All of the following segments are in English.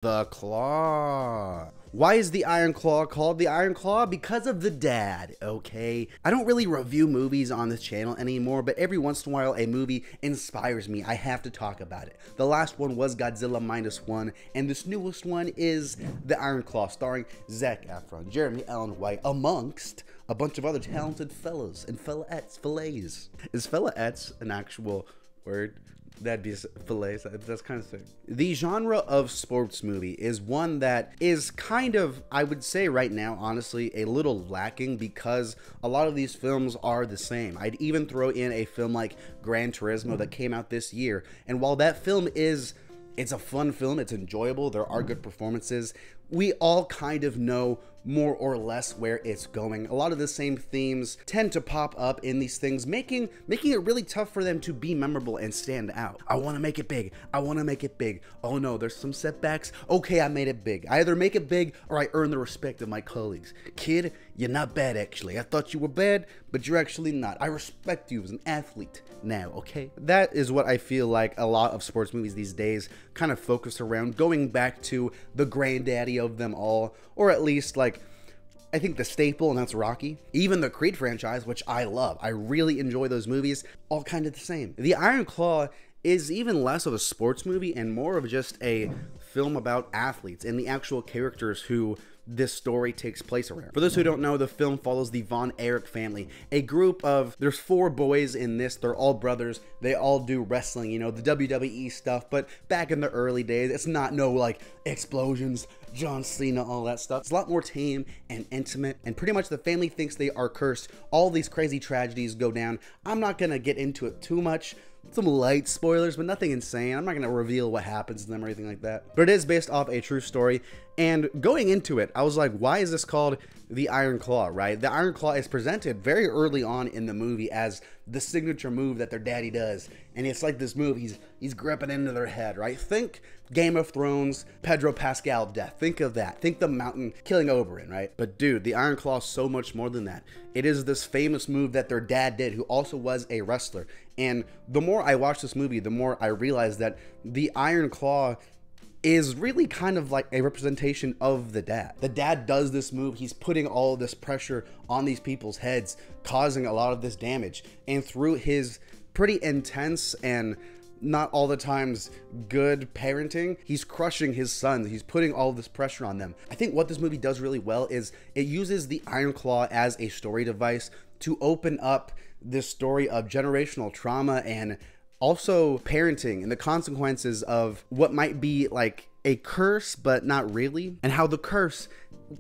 The Claw. Why is the Iron Claw called the Iron Claw? Because of the dad, okay? I don't really review movies on this channel anymore, but every once in a while a movie inspires me. I have to talk about it. The last one was Godzilla Minus One, and this newest one is The Iron Claw, starring Zac Efron, Jeremy Allen White, amongst a bunch of other talented fellows and fillets. Is fillettes an actual word? That'd be fillets. That's kind of sick. The genre of sports movie is one that is kind of, I would say right now, honestly, a little lacking because a lot of these films are the same. I'd even throw in a film like Gran Turismo that came out this year. And while that film it's a fun film, it's enjoyable, there are good performances, we all kind of know more or less where it's going. A lot of the same themes tend to pop up in these things, making it really tough for them to be memorable and stand out. I want to make it big. I want to make it big. Oh no, there's some setbacks. Okay, I made it big. I either make it big or I earn the respect of my colleagues. Kid, you're not bad actually. I thought you were bad, but you're actually not. I respect you as an athlete now, okay? That is what I feel like a lot of sports movies these days kind of focus around, going back to the granddaddy of them all, or at least like I think the staple, and that's Rocky. Even the Creed franchise, which I love. I really enjoy those movies, all kind of the same. The Iron Claw is even less of a sports movie and more of just a film about athletes and the actual characters who this story takes place around. For those who don't know, the film follows the Von Erich family, a group of, there's 4 boys in this, they're all brothers, they all do wrestling, you know, the WWE stuff, but back in the early days, it's not no like explosions, John Cena, all that stuff. It's a lot more tame and intimate, and pretty much the family thinks they are cursed. All these crazy tragedies go down. I'm not gonna get into it too much. Some light spoilers, but nothing insane. I'm not going to reveal what happens to them or anything like that. But it is based off a true story. And going into it, I was like, why is this called the Iron Claw, right? The Iron Claw is presented very early on in the movie as the signature move that their daddy does. And it's like this move, he's gripping into their head, right? Think Game of Thrones, Pedro Pascal death. Think of that. Think the mountain killing Oberyn, right? But dude, the Iron Claw is so much more than that. It is this famous move that their dad did, who also was a wrestler. And the more I watch this movie, the more I realize that the Iron Claw is really kind of like a representation of the dad. The dad does this move. He's putting all of this pressure on these people's heads, causing a lot of this damage. And through his pretty intense and not all the times good parenting, he's crushing his sons. He's putting all this pressure on them. I think what this movie does really well is it uses the Iron Claw as a story device to open up this story of generational trauma and also parenting and the consequences of what might be like a curse, but not really, and how the curse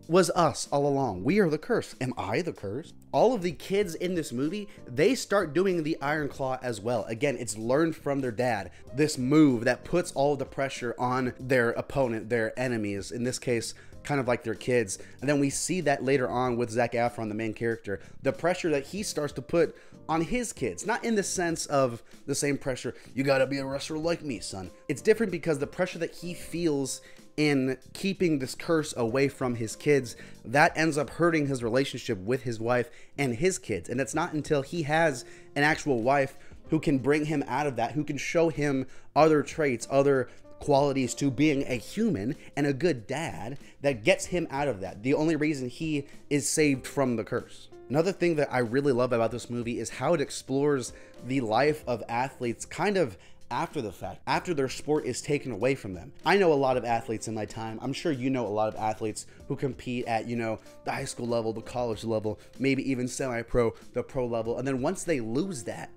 was us all along. We are the curse. Am I the curse? All of the kids in this movie, they start doing the Iron Claw as well. Again, it's learned from their dad. This move that puts all the pressure on their opponent, their enemies, in this case, kind of like their kids. And then we see that later on with Zac Efron, the main character, the pressure that he starts to put on his kids, not in the sense of the same pressure, you gotta be a wrestler like me, son. It's different because the pressure that he feels in keeping this curse away from his kids, that ends up hurting his relationship with his wife and his kids. And it's not until he has an actual wife who can bring him out of that, who can show him other traits, other qualities to being a human and a good dad, that gets him out of that. The only reason he is saved from the curse. Another thing that I really love about this movie is how it explores the life of athletes kind of after the fact, after their sport is taken away from them. I know a lot of athletes in my time. I'm sure you know a lot of athletes who compete at, you know, the high school level, the college level, maybe even semi-pro, the pro level. And then once they lose that,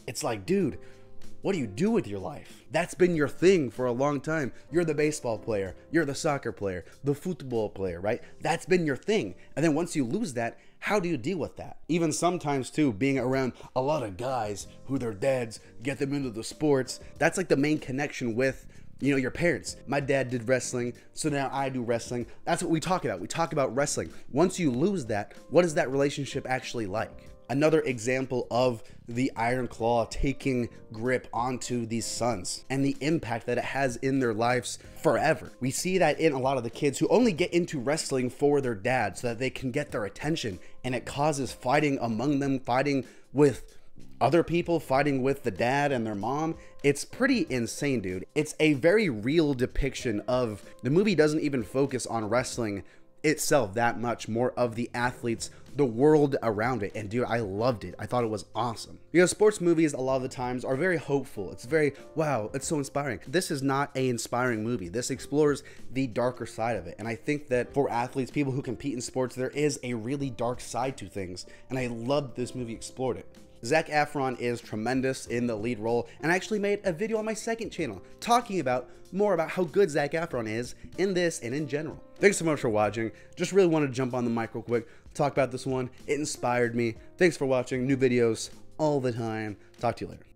it's like, dude, what do you do with your life? That's been your thing for a long time. You're the baseball player, you're the soccer player, the football player, right? That's been your thing. And then once you lose that, how do you deal with that? Even sometimes too, being around a lot of guys who their dads get them into the sports, that's like the main connection with, you know, your parents. My dad did wrestling, so now I do wrestling. That's what we talk about. We talk about wrestling. Once you lose that, what is that relationship actually like? Another example of the Iron Claw taking grip onto these sons and the impact that it has in their lives forever. We see that in a lot of the kids who only get into wrestling for their dad so that they can get their attention, and it causes fighting among them, fighting with other people fighting with the dad and their mom. It's pretty insane, dude. It's a very real depiction of, the movie doesn't even focus on wrestling itself that much, more of the athletes, the world around it. And dude, I loved it. I thought it was awesome. You know, sports movies a lot of the times are very hopeful. It's very, wow, it's so inspiring. This is not an inspiring movie. This explores the darker side of it. And I think that for athletes, people who compete in sports, there is a really dark side to things. And I loved this movie explored it. Zac Efron is tremendous in the lead role, and I actually made a video on my second channel talking about more about how good Zac Efron is in this and in general. Thanks so much for watching. Just really wanted to jump on the mic real quick, talk about this one. It inspired me. Thanks for watching. New videos all the time. Talk to you later.